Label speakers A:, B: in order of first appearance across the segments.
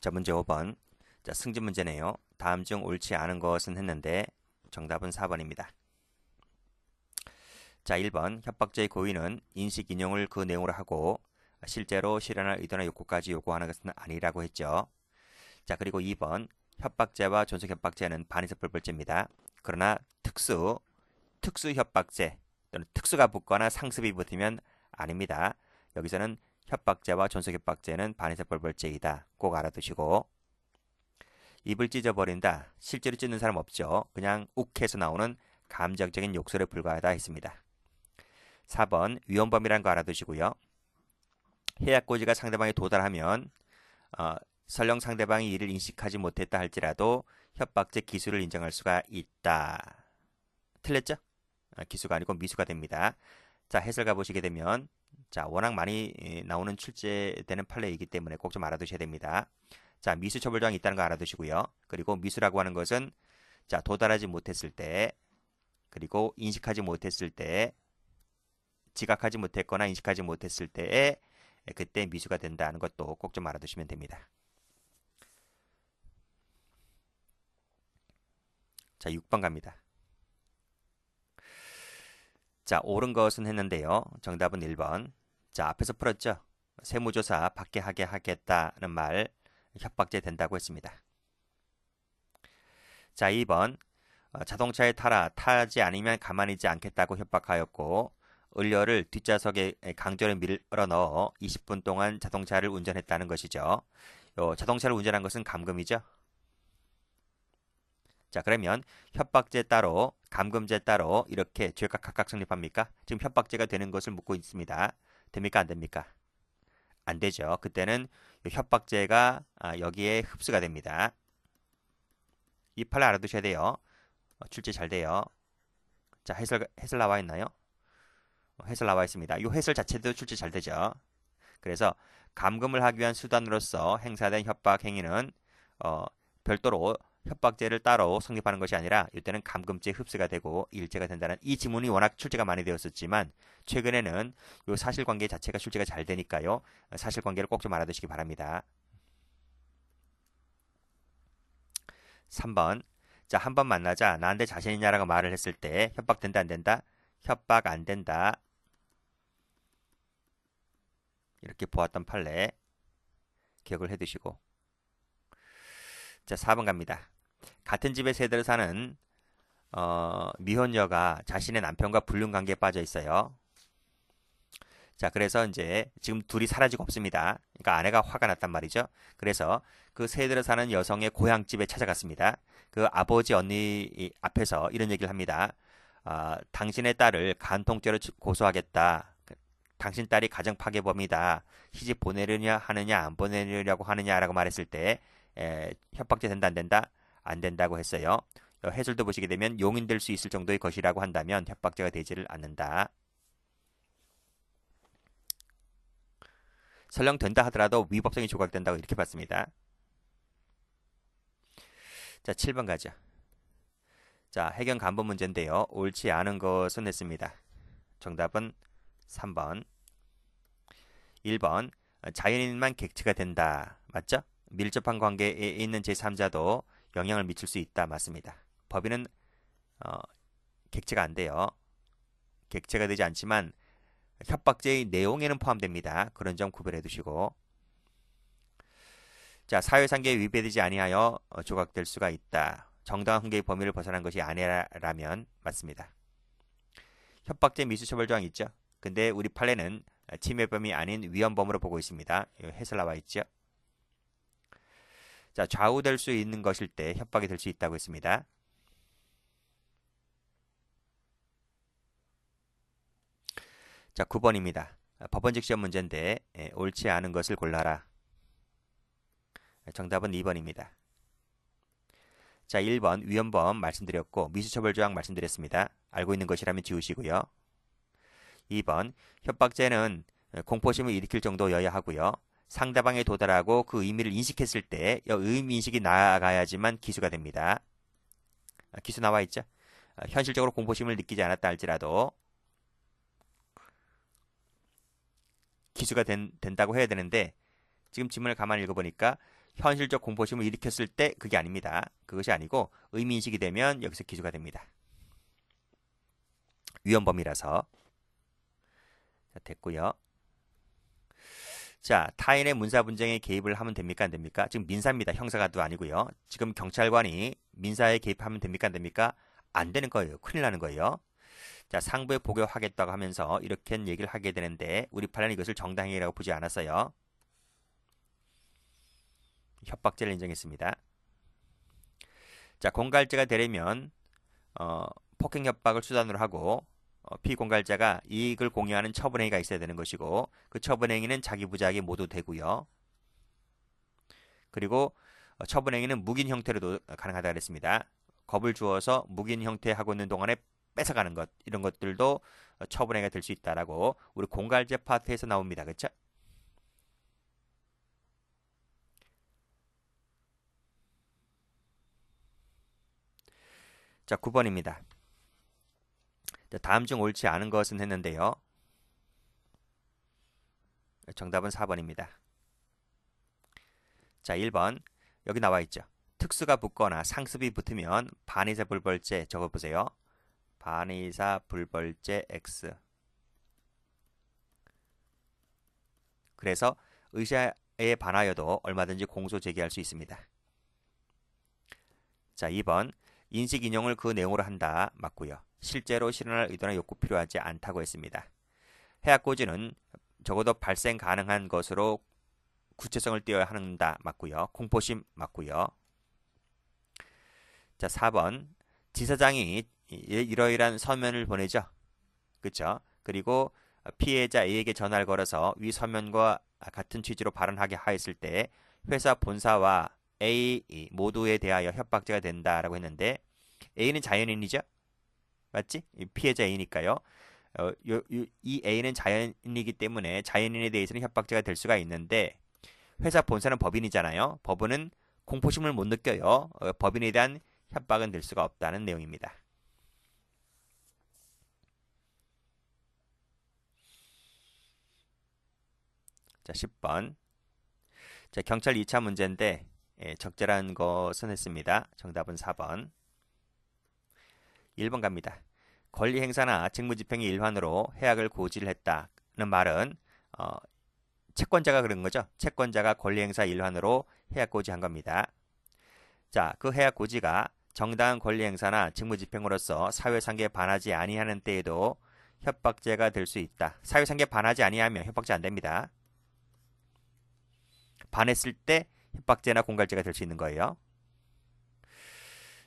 A: 자, 문제 5번. 자, 승진 문제네요. 다음 중 옳지 않은 것은 했는데 정답은 4번입니다. 자, 1번. 협박죄의 고의는 인식 인용을 그 내용으로 하고 실제로 실현할 의도나 욕구까지 요구하는 것은 아니라고 했죠. 자, 그리고 2번. 협박죄와 존속협박죄는 반의적불벌죄입니다. 그러나 특수협박죄 또는 특수가 붙거나 상습이 붙으면 아닙니다. 여기서는 협박죄와 존속협박죄는 반의적불벌죄이다. 꼭 알아두시고, 입을 찢어버린다. 실제로 찢는 사람 없죠. 그냥 욱해서 나오는 감정적인 욕설에 불과하다 했습니다. 4번 위헌범이라는 거 알아두시고요. 해약고지가 상대방에 도달하면 설령 상대방이 이를 인식하지 못했다 할지라도 협박죄 기수를 인정할 수가 있다. 틀렸죠? 기수가 아니고 미수가 됩니다. 자, 해설 가보시게 되면 자, 워낙 많이 나오는 출제되는 판례이기 때문에 꼭 좀 알아두셔야 됩니다. 자, 미수 처벌 조항이 있다는 거 알아두시고요. 그리고 미수라고 하는 것은 자, 도달하지 못했을 때, 그리고 인식하지 못했을 때, 지각하지 못했거나 인식하지 못했을 때에 그때 미수가 된다는 것도 꼭 좀 알아두시면 됩니다. 자, 6번 갑니다. 자, 옳은 것은 했는데요. 정답은 1번. 자, 앞에서 풀었죠? 세무조사 받게 하게 하겠다는 말 협박죄 된다고 했습니다. 자, 2번. 자동차에 타라. 타지 않으면 가만히 있지 않겠다고 협박하였고 을려를 뒷좌석에 강제로 밀어 넣어 20분 동안 자동차를 운전했다는 것이죠. 자동차를 운전한 것은 감금이죠. 자, 그러면 협박죄 따로 감금죄 따로 이렇게 죄가 각각 성립합니까? 지금 협박죄가 되는 것을 묻고 있습니다. 됩니까? 안 됩니까? 안 되죠. 그때는 협박죄가 여기에 흡수가 됩니다. 이 판례 알아두셔야 돼요. 출제 잘 돼요. 자, 해설 나와 있나요? 해설 나와 있습니다. 이 해설 자체도 출제 잘 되죠. 그래서 감금을 하기 위한 수단으로서 행사된 협박 행위는 별도로 협박죄를 따로 성립하는 것이 아니라 이때는 감금죄 흡수가 되고 일죄가 된다는 이 지문이 워낙 출제가 많이 되었었지만 최근에는 이 사실관계 자체가 출제가 잘 되니까요. 사실관계를 꼭 좀 알아두시기 바랍니다. 3번. 자, 한 번 만나자 나한테 자신 있냐라고 말을 했을 때 협박된다 안 된다? 협박 안 된다. 이렇게 보았던 판례 기억을 해두시고. 자, 4번 갑니다. 같은 집에 세대로 사는 미혼녀가 자신의 남편과 불륜 관계에 빠져 있어요. 자, 그래서 이제 지금 둘이 사라지고 없습니다. 그러니까 아내가 화가 났단 말이죠. 그래서 그 세대로 사는 여성의 고향집에 찾아갔습니다. 그 아버지 언니 앞에서 이런 얘기를 합니다. 당신의 딸을 간통죄로 고소하겠다. 당신 딸이 가정 파괴범이다. 시집 보내려냐 하느냐 안 보내려고 하느냐라고 말했을 때 협박죄 된다 안 된다? 안 된다고 했어요. 해설도 보시게 되면 용인될 수 있을 정도의 것이라고 한다면 협박죄가 되지를 않는다. 설령 된다 하더라도 위법성이 조각된다고 이렇게 봤습니다. 자, 7번 가죠. 자, 해경 간본 문제인데요. 옳지 않은 것은 했습니다. 정답은 3번. 1번. 자연인만 객체가 된다. 맞죠? 밀접한 관계에 있는 제3자도 영향을 미칠 수 있다. 맞습니다. 법인은 객체가 안 돼요. 객체가 되지 않지만 협박죄의 내용에는 포함됩니다. 그런 점 구별해 두시고. 자, 사회상계에 위배되지 아니하여 조각될 수가 있다. 정당한 훈계의 범위를 벗어난 것이 아니라면 맞습니다. 협박죄 미수처벌 조항 있죠? 근데 우리 판례는 침해범이 아닌 위헌범으로 보고 있습니다. 해설 나와 있죠? 자, 좌우될 수 있는 것일 때 협박이 될 수 있다고 했습니다. 자, 9번입니다. 법원직 시험 문제인데 옳지 않은 것을 골라라. 정답은 2번입니다. 자, 1번 위헌범 말씀드렸고 미수처벌 조항 말씀드렸습니다. 알고 있는 것이라면 지우시고요. 2번 협박죄는 공포심을 일으킬 정도여야 하고요. 상대방에 도달하고 그 의미를 인식했을 때 의미 인식이 나아가야지만 기수가 됩니다. 기수 나와 있죠? 현실적으로 공포심을 느끼지 않았다 할지라도 기수가 된다고 해야 되는데 지금 지문을 가만히 읽어보니까 현실적 공포심을 일으켰을 때 그게 아닙니다. 그것이 아니고 의미인식이 되면 여기서 기소가 됩니다. 위헌범위라서. 자, 됐고요. 자, 타인의 문사 분쟁에 개입을 하면 됩니까? 안 됩니까? 지금 민사입니다. 형사가도 아니고요. 지금 경찰관이 민사에 개입하면 됩니까? 안 됩니까? 안 되는 거예요. 큰일 나는 거예요. 자, 상부에 복용하겠다고 하면서 이렇게 얘기를 하게 되는데 우리 판례는 이것을 정당행위라고 보지 않았어요. 협박죄를 인정했습니다. 자, 공갈죄가 되려면 폭행 협박을 수단으로 하고 피공갈자가 이익을 공유하는 처분행위가 있어야 되는 것이고 그 처분행위는 자기 부자에게 모두 되고요. 그리고 처분행위는 묵인 형태로도 가능하다 그랬습니다. 겁을 주어서 묵인 형태 하고 있는 동안에 뺏어가는 것 이런 것들도 처분행위가 될 수 있다라고 우리 공갈죄 파트에서 나옵니다. 그렇죠? 자, 9번입니다. 다음 중 옳지 않은 것은 했는데요. 정답은 4번입니다. 자, 1번. 여기 나와 있죠. 특수가 붙거나 상습이 붙으면 반의사 불벌죄 적어보세요. 반의사 불벌죄 X. 그래서 의사에 반하여도 얼마든지 공소 제기할 수 있습니다. 자, 2번. 인식 인용을 그 내용으로 한다. 맞고요. 실제로 실현할 의도나 욕구 필요하지 않다고 했습니다. 해악고지는 적어도 발생 가능한 것으로 구체성을 띄어야 한다. 맞고요. 공포심 맞고요. 자, 4번. 지사장이 이러이러한 서면을 보내죠. 그렇죠? 그리고 피해자 A에게 전화를 걸어서 위 서면과 같은 취지로 발언하게 하였을 때 회사 본사와 A 모두에 대하여 협박죄가 된다라고 했는데 A는 자연인이죠? 맞지? 피해자 A니까요. 이 A는 자연인이기 때문에 자연인에 대해서는 협박죄가 될 수가 있는데 회사 본사는 법인이잖아요. 법원은 공포심을 못 느껴요. 법인에 대한 협박은 될 수가 없다는 내용입니다. 자, 10번. 자, 경찰 2차 문제인데 적절한 것은 했습니다. 정답은 4번. 1번 갑니다. 권리 행사나 직무 집행의 일환으로 해악을 고지를 했다는 말은 채권자가 그런 거죠. 채권자가 권리 행사 일환으로 해악 고지한 겁니다. 자, 그 해악 고지가 정당한 권리 행사나 직무 집행으로서 사회상계에 반하지 아니하는 때에도 협박죄가 될 수 있다. 사회상계에 반하지 아니하면 협박죄 안 됩니다. 반했을 때 협박죄나 공갈죄가 될 수 있는 거예요.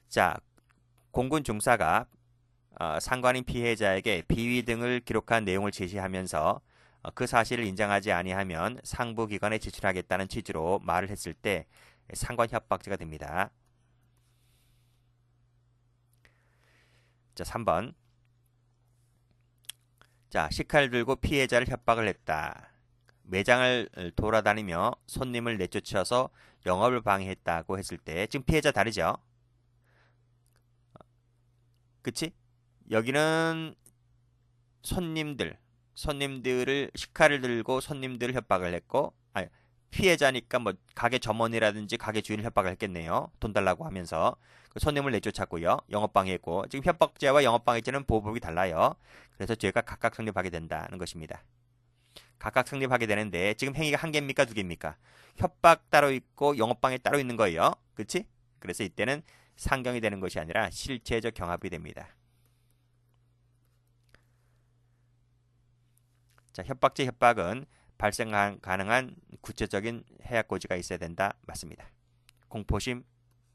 A: 자, 공군 중사가 상관인 피해자에게 비위 등을 기록한 내용을 제시하면서 그 사실을 인정하지 아니하면 상부기관에 제출하겠다는 취지로 말을 했을 때 상관 협박죄가 됩니다. 자, 3번. 자, 식칼 들고 피해자를 협박을 했다. 매장을 돌아다니며 손님을 내쫓아서 영업을 방해했다고 했을 때 지금 피해자 다르죠? 그치? 여기는 손님들을 식칼을 들고 손님들을 협박을 했고 아니, 피해자니까 뭐 가게 점원이라든지 가게 주인을 협박을 했겠네요. 돈 달라고 하면서 그 손님을 내쫓았고요. 영업방해했고 지금 협박죄와 영업방해죄는 보호법이 달라요. 그래서 죄가 각각 성립하게 된다는 것입니다. 각각 성립하게 되는데 지금 행위가 한 개입니까? 두 개입니까? 협박 따로 있고 영업방해 따로 있는 거예요. 그치? 그래서 이때는 상경이 되는 것이 아니라 실체적 경합이 됩니다. 자, 협박은 발생 가능한 구체적인 해악 고지가 있어야 된다. 맞습니다. 공포심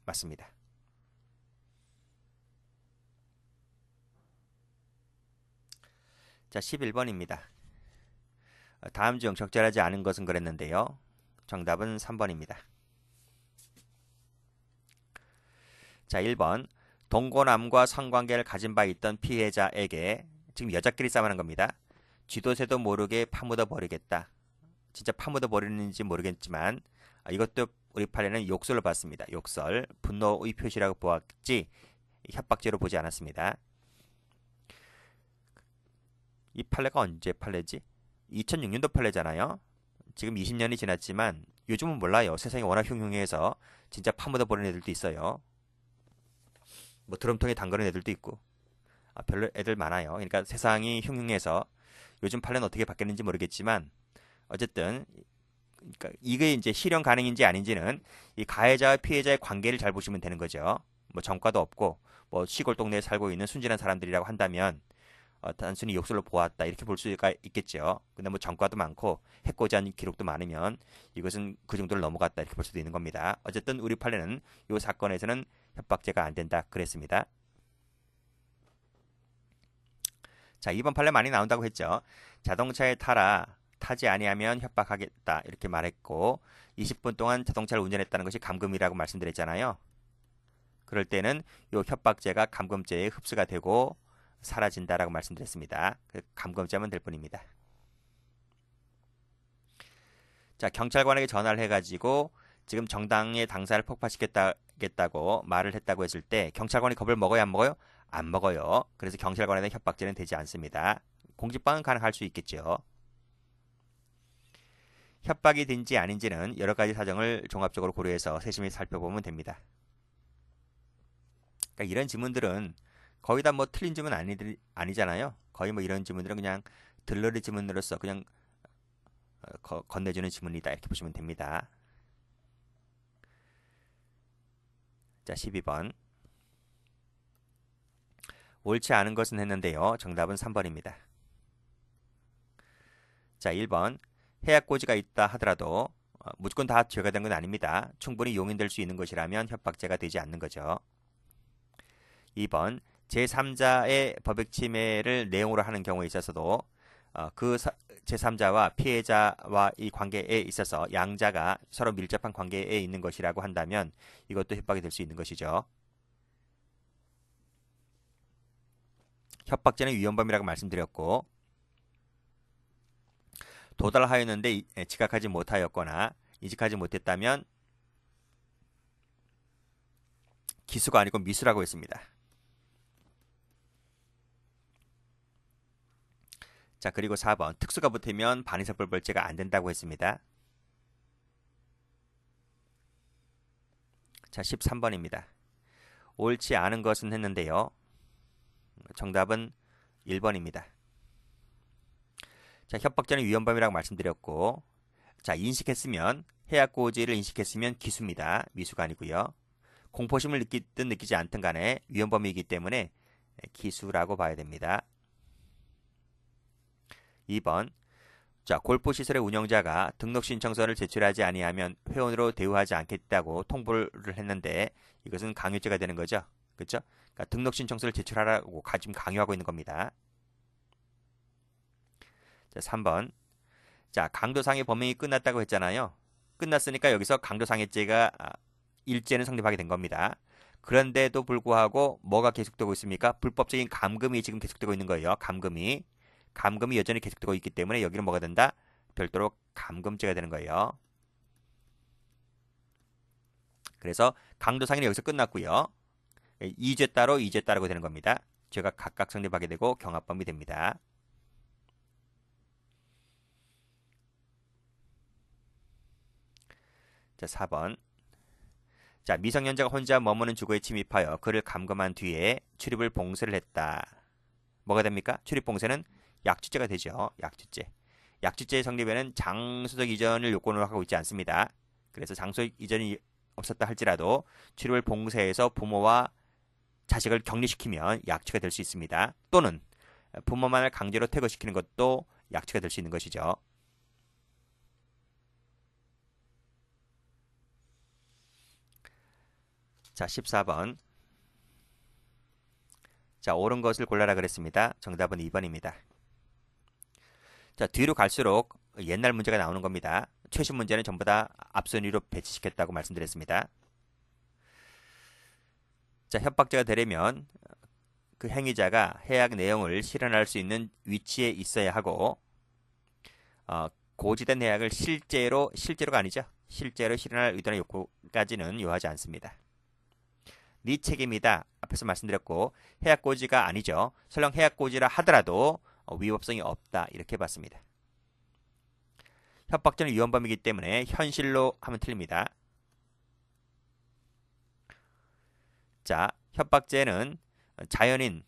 A: 맞습니다. 자, 11번입니다. 다음 중 적절하지 않은 것은 그랬는데요. 정답은 3번입니다. 자, 1번. 동거남과 성관계를 가진 바 있던 피해자에게 지금 여자끼리 싸우는 겁니다. 쥐도새도 모르게 파묻어 버리겠다. 진짜 파묻어 버리는지 모르겠지만 이것도 우리 판례는 욕설로 봤습니다. 욕설, 분노의 표시라고 보았지 협박죄로 보지 않았습니다. 이 판례가 언제 판례지? 2006년도 판례잖아요. 지금 20년이 지났지만 요즘은 몰라요. 세상이 워낙 흉흉해서 진짜 파묻어 버리는 애들도 있어요. 뭐 드럼통에 담그는 애들도 있고. 별로 애들 많아요. 그러니까 세상이 흉흉해서 요즘 판례는 어떻게 바뀌었는지 모르겠지만 어쨌든 그러니까 이게 이제 실현 가능인지 아닌지는 이 가해자와 피해자의 관계를 잘 보시면 되는 거죠. 뭐 전과도 없고 뭐 시골 동네에 살고 있는 순진한 사람들이라고 한다면 단순히 욕설로 보았다 이렇게 볼 수가 있겠죠. 근데 뭐 전과도 많고 해코지한 기록도 많으면 이것은 그 정도를 넘어갔다 이렇게 볼 수도 있는 겁니다. 어쨌든 우리 판례는 이 사건에서는 협박죄가 안 된다 그랬습니다. 자, 이번 판례 많이 나온다고 했죠. 자동차에 타지 아니하면 협박하겠다 이렇게 말했고 20분 동안 자동차를 운전했다는 것이 감금이라고 말씀드렸잖아요. 그럴 때는 이 협박죄가 감금죄에 흡수가 되고 사라진다라고 말씀드렸습니다. 감금죄만 될 뿐입니다. 자, 경찰관에게 전화를 해가지고 지금 정당의 당사를 폭파시켰다고 말을 했다고 했을 때 경찰관이 겁을 먹어요, 안 먹어요? 안 먹어요. 그래서 경찰관에 대한 협박죄는 되지 않습니다. 공직방은 가능할 수 있겠죠. 협박이 된지 아닌지는 여러 가지 사정을 종합적으로 고려해서 세심히 살펴보면 됩니다. 그러니까 이런 지문들은 거의 다 뭐 틀린 지문 아니잖아요. 거의 뭐 이런 지문들은 그냥 들러리 지문으로서 그냥 건네주는 지문이다 이렇게 보시면 됩니다. 자, 12번. 옳지 않은 것은 했는데요. 정답은 3번입니다. 자, 1번. 해약고지가 있다 하더라도 무조건 다 죄가 된 건 아닙니다. 충분히 용인될 수 있는 것이라면 협박죄가 되지 않는 거죠. 2번. 제3자의 법익 침해를 내용으로 하는 경우에 있어서도 그 제3자와 피해자와 이 관계에 있어서 양자가 서로 밀접한 관계에 있는 것이라고 한다면 이것도 협박이 될 수 있는 것이죠. 협박죄는 위헌범이라고 말씀드렸고 도달하였는데 지각하지 못하였거나 인식하지 못했다면 기수가 아니고 미수라고 했습니다. 자, 그리고 4번. 특수가 붙으면 반의사벌벌죄가 안 된다고 했습니다. 자, 13번입니다. 옳지 않은 것은 했는데요. 정답은 1번입니다. 자, 협박죄는 위헌범이라고 말씀드렸고 자, 인식했으면 해약고지를 인식했으면 기수입니다. 미수가 아니고요. 공포심을 느끼든 느끼지 않든 간에 위헌범이기 때문에 기수라고 봐야 됩니다. 2번. 자, 골프시설의 운영자가 등록신청서를 제출하지 아니하면 회원으로 대우하지 않겠다고 통보를 했는데 이것은 강요죄가 되는 거죠. 그렇죠? 그러니까 등록신청서를 제출하라고 지금 강요하고 있는 겁니다. 자, 3번. 자, 강도상해 범행이 끝났다고 했잖아요. 끝났으니까 여기서 강도상해죄가 일죄는 성립하게 된 겁니다. 그런데도 불구하고 뭐가 계속되고 있습니까? 불법적인 감금이 지금 계속되고 있는 거예요. 감금이 여전히 계속되고 있기 때문에 여기는 뭐가 된다? 별도로 감금죄가 되는 거예요. 그래서 강도상해는 여기서 끝났고요. 2죄 따로 2죄 따르고 되는 겁니다. 죄가 각각 성립하게 되고 경합범이 됩니다. 자, 4번. 자, 미성년자가 혼자 머무는 주거에 침입하여 그를 감금한 뒤에 출입을 봉쇄를 했다. 뭐가 됩니까? 출입 봉쇄는 약취죄가 되죠. 약취죄. 약취죄의 성립에는 장소적 이전을 요건으로 하고 있지 않습니다. 그래서 장소 이전이 없었다 할지라도 출입을 봉쇄해서 부모와 자식을 격리시키면 약취가 될 수 있습니다. 또는 부모만을 강제로 퇴거시키는 것도 약취가 될 수 있는 것이죠. 자, 14번. 자, 옳은 것을 골라라 그랬습니다. 정답은 2번입니다. 자, 뒤로 갈수록 옛날 문제가 나오는 겁니다. 최신 문제는 전부 다 앞순위로 배치시켰다고 말씀드렸습니다. 자, 협박죄가 되려면 그 행위자가 해약 내용을 실현할 수 있는 위치에 있어야 하고 고지된 해약을 실제로가 아니죠. 실제로 실현할 의도나 욕구까지는 요하지 않습니다. 네 책임이다. 앞에서 말씀드렸고 해약고지가 아니죠. 설령 해약고지라 하더라도 위법성이 없다. 이렇게 봤습니다. 협박죄는 위헌범이기 때문에 현실로 하면 틀립니다. 자, 협박죄는 자연인,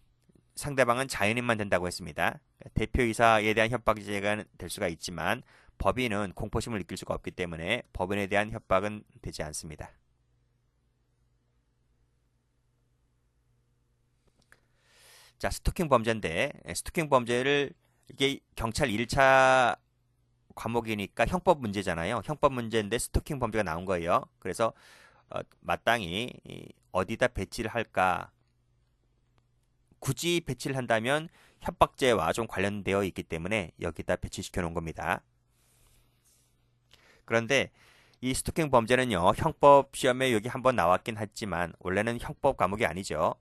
A: 상대방은 자연인만 된다고 했습니다. 대표이사에 대한 협박죄가 될 수가 있지만 법인은 공포심을 느낄 수가 없기 때문에 법인에 대한 협박은 되지 않습니다. 자, 스토킹 범죄인데 스토킹 범죄를 이게 경찰 1차 과목이니까 형법 문제잖아요. 형법 문제인데 스토킹 범죄가 나온 거예요. 그래서 마땅히 어디다 배치를 할까? 굳이 배치를 한다면 협박죄와 좀 관련되어 있기 때문에 여기다 배치시켜 놓은 겁니다. 그런데 이 스토킹 범죄는요, 형법 시험에 여기 한번 나왔긴 했지만 원래는 형법 과목이 아니죠.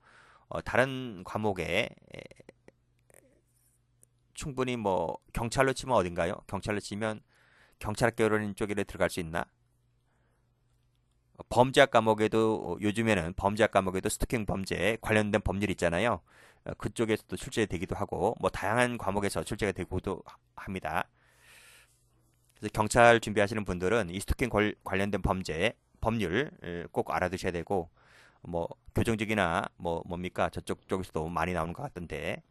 A: 다른 과목에 충분히 뭐 경찰로 치면 어딘가요? 경찰로 치면 경찰학개론 쪽에 들어갈 수 있나? 범죄학 과목에도 요즘에는 범죄학 과목에도 스토킹 범죄에 관련된 법률이 있잖아요. 그쪽에서도 출제되기도 하고 뭐 다양한 과목에서 출제가 되고도 합니다. 그래서 경찰 준비하시는 분들은 이 스토킹 관련된 범죄 법률 꼭 알아두셔야 되고 뭐 교정직이나 뭐 뭡니까 저쪽 쪽에서도 많이 나오는 것 같던데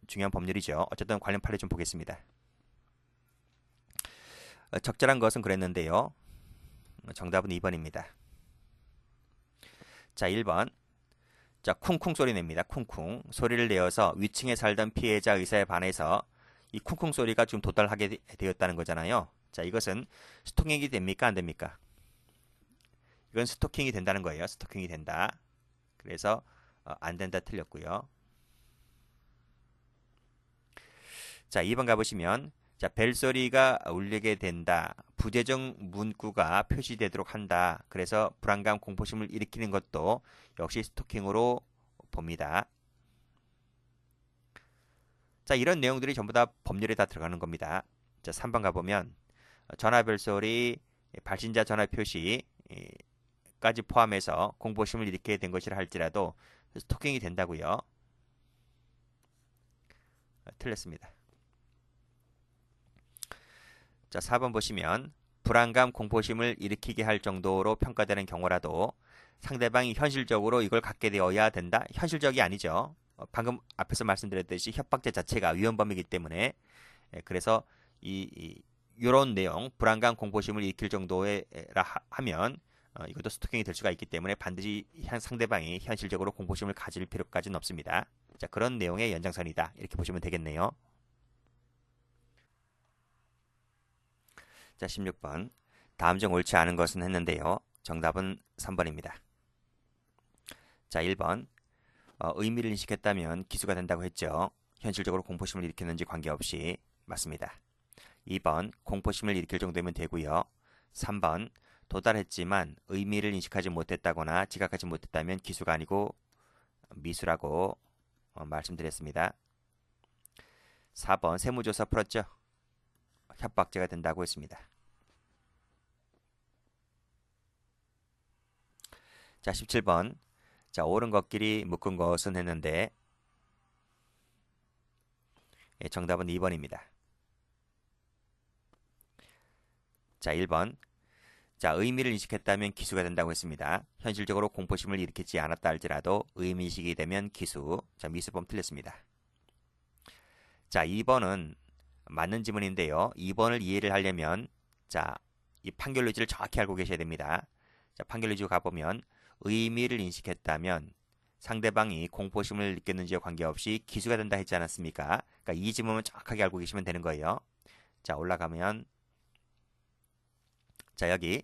A: 중요한 법률이죠. 어쨌든 관련 판례 좀 보겠습니다. 적절한 것은 그랬는데요. 정답은 2번입니다. 자, 1번. 자, 쿵쿵 소리 냅니다. 쿵쿵. 소리를 내어서 위층에 살던 피해자 의사에 반해서 이 쿵쿵 소리가 지금 도달하게 되었다는 거잖아요. 자, 이것은 스토킹이 됩니까? 안 됩니까? 이건 스토킹이 된다는 거예요. 스토킹이 된다. 그래서 안 된다 틀렸고요. 자, 2번 가보시면 자, 벨소리가 울리게 된다. 부재정 문구가 표시되도록 한다. 그래서 불안감, 공포심을 일으키는 것도 역시 스토킹으로 봅니다. 자, 이런 내용들이 전부 다 법률에 다 들어가는 겁니다. 자, 3번 가보면 전화 벨소리, 발신자 전화 표시까지 포함해서 공포심을 일으키게 된 것이라 할지라도 스토킹이 된다고요. 틀렸습니다. 자, 4번 보시면 불안감, 공포심을 일으키게 할 정도로 평가되는 경우라도 상대방이 현실적으로 이걸 갖게 되어야 된다. 현실적이 아니죠. 방금 앞에서 말씀드렸듯이 협박죄 자체가 위헌범이기 때문에 그래서 이런 내용 불안감, 공포심을 일으킬 정도라 하면 이것도 스토킹이 될 수가 있기 때문에 반드시 상대방이 현실적으로 공포심을 가질 필요까지는 없습니다. 자, 그런 내용의 연장선이다. 이렇게 보시면 되겠네요. 자, 16번. 다음 중 옳지 않은 것은 했는데요. 정답은 3번입니다. 자, 1번. 의미를 인식했다면 기수가 된다고 했죠. 현실적으로 공포심을 일으켰는지 관계없이 맞습니다. 2번. 공포심을 일으킬 정도면 되고요. 3번. 도달했지만 의미를 인식하지 못했다거나 지각하지 못했다면 기수가 아니고 미수라고 말씀드렸습니다. 4번. 세무조사 풀었죠? 협박죄가 된다고 했습니다. 자, 17번. 자, 옳은 것끼리 묶은 것은 했는데 정답은 2번입니다. 자, 1번. 자, 의미를 인식했다면 기수가 된다고 했습니다. 현실적으로 공포심을 일으키지 않았다 할지라도 의미인식이 되면 기수. 자, 미수범 틀렸습니다. 자, 2번은 맞는 지문인데요. 2번을 이해를 하려면 자, 이 판결 루지를 정확히 알고 계셔야 됩니다. 자, 판결 루지 가보면 의미를 인식했다면 상대방이 공포심을 느꼈는지와 관계없이 기수가 된다 했지 않았습니까? 그러니까 이 지문은 정확하게 알고 계시면 되는 거예요. 자, 올라가면 자, 여기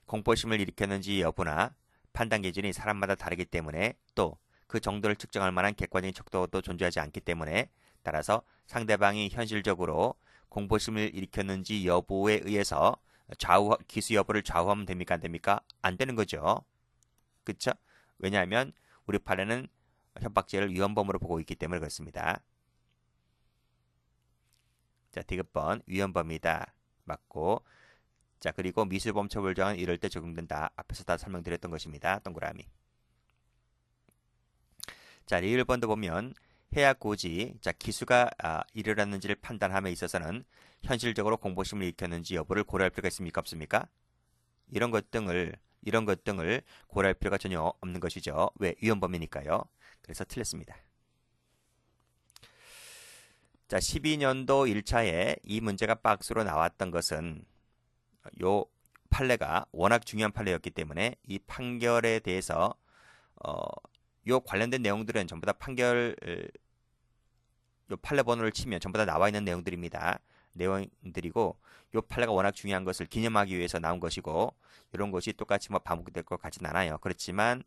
A: 공포심을 일으켰는지 여부나 판단 기준이 사람마다 다르기 때문에 또 그 정도를 측정할 만한 객관적인 척도도 존재하지 않기 때문에 따라서 상대방이 현실적으로 공포심을 일으켰는지 여부에 의해서 기수 여부를 좌우하면 됩니까? 안 됩니까? 안 되는 거죠. 그쵸? 왜냐하면 우리 판례는 협박죄를 위헌범으로 보고 있기 때문에 그렇습니다. 자, 디귿번 위헌범이다. 맞고 자, 그리고 미수범 처벌조항은 이럴 때 적용된다. 앞에서 다 설명드렸던 것입니다. 동그라미. 자, 1번도 보면 해약 고지, 자, 기수가 이르렀는지를 판단함에 있어서는 현실적으로 공포심을 일으켰는지 여부를 고려할 필요가 있습니까? 없습니까? 이런 것 등을 고려할 필요가 전혀 없는 것이죠. 왜? 위헌범위니까요. 그래서 틀렸습니다. 자, 12년도 1차에 이 문제가 박스로 나왔던 것은 요 판례가 워낙 중요한 판례였기 때문에 이 판결에 대해서 요 관련된 내용들은 전부 다 요 판례 번호를 치면 전부 다 나와 있는 내용들입니다. 내용들이고 요 판례가 워낙 중요한 것을 기념하기 위해서 나온 것이고 이런 것이 똑같이 뭐 반복될 것 같지는 않아요. 그렇지만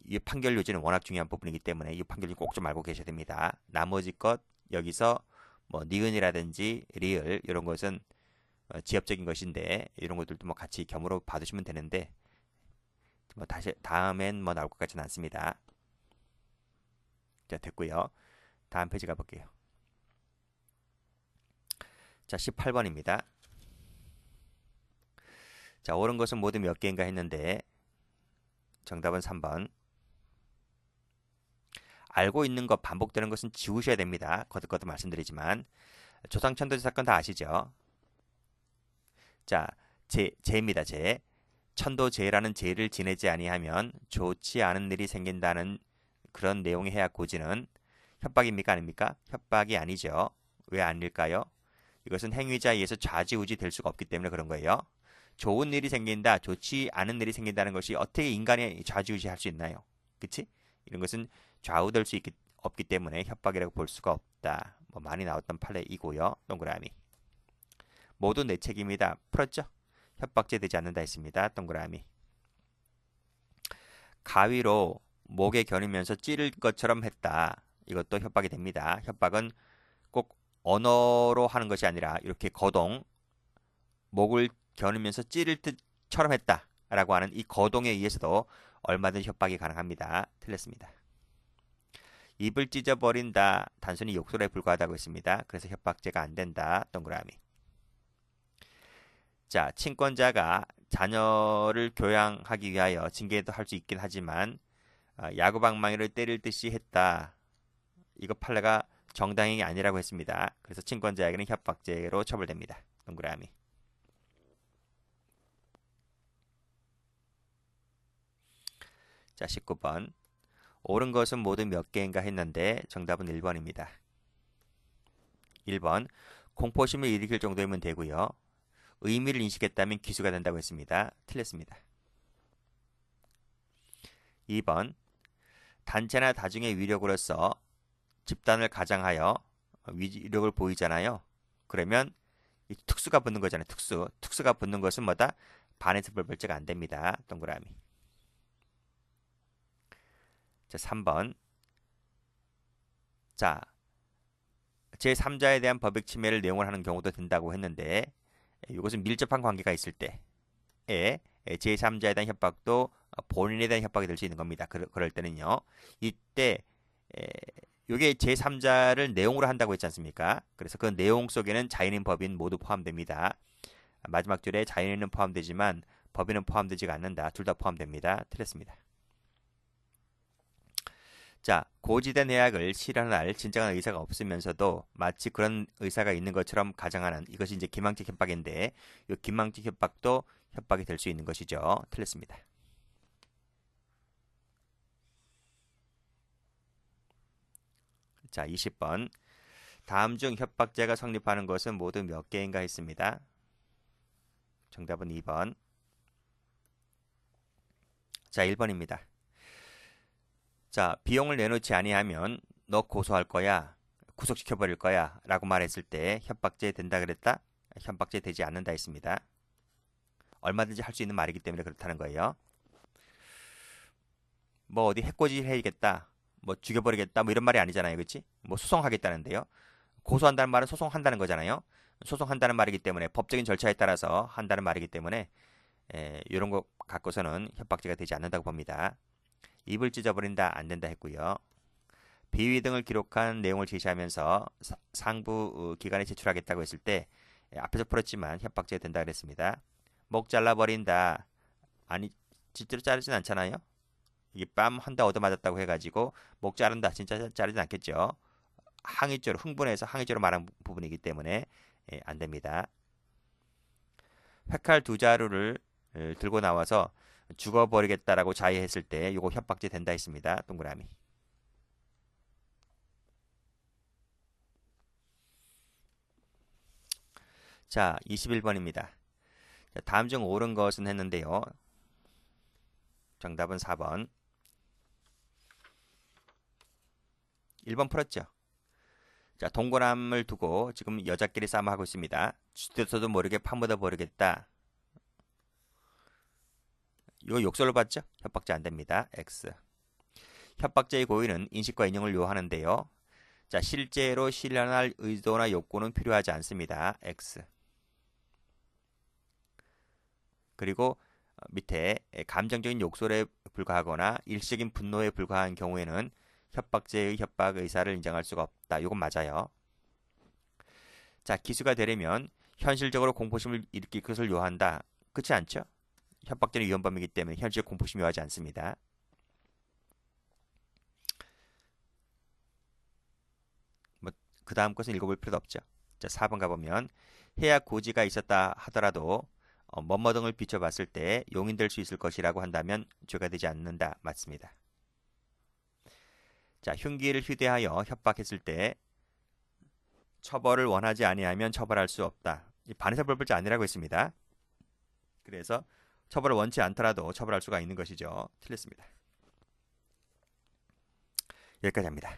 A: 이 판결 요지는 워낙 중요한 부분이기 때문에 이 판결 꼭 좀 알고 계셔야 됩니다. 나머지 것 여기서 뭐 니은이라든지 리을 이런 것은 지엽적인 것인데 이런 것들도 뭐 같이 겸으로 봐두시면 되는데 뭐 다시 다음엔 뭐 나올 것 같지는 않습니다. 자, 됐고요. 다음 페이지 가볼게요. 자, 18번입니다. 자, 옳은 것은 모두 몇 개인가 했는데 정답은 3번. 알고 있는 것 반복되는 것은 지우셔야 됩니다. 거듭거듭 말씀드리지만 조상천도제 사건 다 아시죠? 자, 제입니다. 제. 천도제라는 제를 지내지 아니하면 좋지 않은 일이 생긴다는 그런 내용의 해약 고지는 협박입니까? 아닙니까? 협박이 아니죠. 왜 아닐까요? 이것은 행위자에 의해서 좌지우지 될 수가 없기 때문에 그런 거예요. 좋은 일이 생긴다, 좋지 않은 일이 생긴다는 것이 어떻게 인간이 좌지우지 할 수 있나요? 그치? 이런 것은 좌우될 수 없기 때문에 협박이라고 볼 수가 없다. 뭐 많이 나왔던 판례이고요. 동그라미. 모두 내 책임이다. 풀었죠? 협박죄 되지 않는다 했습니다. 동그라미. 가위로 목에 겨누면서 찌를 것처럼 했다. 이것도 협박이 됩니다. 협박은 꼭 언어로 하는 것이 아니라 이렇게 거동, 목을 겨누면서 찌를 듯처럼 했다. 라고 하는 이 거동에 의해서도 얼마든지 협박이 가능합니다. 틀렸습니다. 입을 찢어버린다. 단순히 욕설에 불과하다고 했습니다. 그래서 협박죄가 안 된다. 동그라미. 자, 친권자가 자녀를 교양하기 위하여 징계도 할 수 있긴 하지만 야구방망이를 때릴 듯이 했다. 이거 판례가 정당행위 아니라고 했습니다. 그래서 친권자에게는 협박죄로 처벌됩니다. 동그라미. 자, 19번. 옳은 것은 모두 몇 개인가 했는데 정답은 1번입니다. 1번. 공포심을 일으킬 정도이면 되고요. 의미를 인식했다면 기수가 된다고 했습니다. 틀렸습니다. 2번. 단체나 다중의 위력으로서 집단을 가장하여 위력을 보이잖아요. 그러면 이 특수가 붙는 거잖아요. 특수가 붙는 것은 뭐다? 반에서 벌벌죄가 안 됩니다. 동그라미. 자, 3번. 자, 제3자에 대한 법익 침해를 내용을 하는 경우도 된다고 했는데 이것은 밀접한 관계가 있을 때에 제3자에 대한 협박도 본인에 대한 협박이 될 수 있는 겁니다. 그럴 때는요. 이때 이게 제3자를 내용으로 한다고 했지 않습니까? 그래서 그 내용 속에는 자연인, 법인 모두 포함됩니다. 마지막 줄에 자연인은 포함되지만 법인은 포함되지가 않는다. 둘 다 포함됩니다. 틀렸습니다. 자, 고지된 해약을 실현할 진정한 의사가 없으면서도 마치 그런 의사가 있는 것처럼 가정하는 이것이 이제 기망적 협박인데 이 기망적 협박도 협박이 될 수 있는 것이죠. 틀렸습니다. 자, 20번. 다음 중 협박죄가 성립하는 것은 모두 몇 개인가 했습니다. 정답은 2번. 자, 1번입니다. 자, 비용을 내놓지 아니하면 너 고소할 거야, 구속시켜 버릴 거야 라고 말했을 때 협박죄 된다 그랬다? 협박죄 되지 않는다 했습니다. 얼마든지 할 수 있는 말이기 때문에 그렇다는 거예요. 뭐 어디 해코지 해야겠다, 뭐 죽여버리겠다, 뭐 이런 말이 아니잖아요. 그렇지? 뭐 소송하겠다는데요. 고소한다는 말은 소송한다는 거잖아요. 소송한다는 말이기 때문에 법적인 절차에 따라서 한다는 말이기 때문에 이런 거 갖고서는 협박죄가 되지 않는다고 봅니다. 입을 찢어버린다 안 된다 했고요. 비위 등을 기록한 내용을 제시하면서 상부 기관에 제출하겠다고 했을 때 앞에서 풀었지만 협박죄 된다 그랬습니다. 목 잘라버린다. 아니 실제로 자르진 않잖아요. 이게 빰 한 대 얻어맞았다고 해가지고 목 자른다 진짜 자르진 않겠죠. 항의죄로 흥분해서 항의죄로 말한 부분이기 때문에 안 됩니다. 회칼 두 자루를 들고 나와서 죽어버리겠다라고 자해했을 때 이거 협박죄 된다 했습니다. 동그라미. 자, 21번입니다. 다음 중 옳은 것은 했는데요. 정답은 4번. 1번 풀었죠. 자, 동그라미를 두고 지금 여자끼리 싸움하고 있습니다. 주대서도 모르게 파묻어 버리겠다. 이거 욕설로 봤죠? 협박죄 안 됩니다. X. 협박죄의 고의는 인식과 인용을 요하는데요. 자, 실제로 실현할 의도나 욕구는 필요하지 않습니다. X. 그리고 밑에 감정적인 욕설에 불과하거나 일시적인 분노에 불과한 경우에는 협박죄의 협박 의사를 인정할 수가 없다. 이건 맞아요. 자, 기수가 되려면 현실적으로 공포심을 일으킬 것을 요한다. 그렇지 않죠? 협박죄는 위헌범이기 때문에 현실적 공포심이 요하지 않습니다. 뭐 그 다음 것은 읽어볼 필요도 없죠. 자, 4번 가보면 해약 고지가 있었다 하더라도 뭐뭐 등을 비춰봤을 때 용인될 수 있을 것이라고 한다면 죄가 되지 않는다. 맞습니다. 자, 흉기를 휴대하여 협박했을 때 처벌을 원하지 아니하면 처벌할 수 없다. 반의사벌벌죄 아니라고 했습니다. 그래서 처벌을 원치 않더라도 처벌할 수가 있는 것이죠. 틀렸습니다. 여기까지 합니다.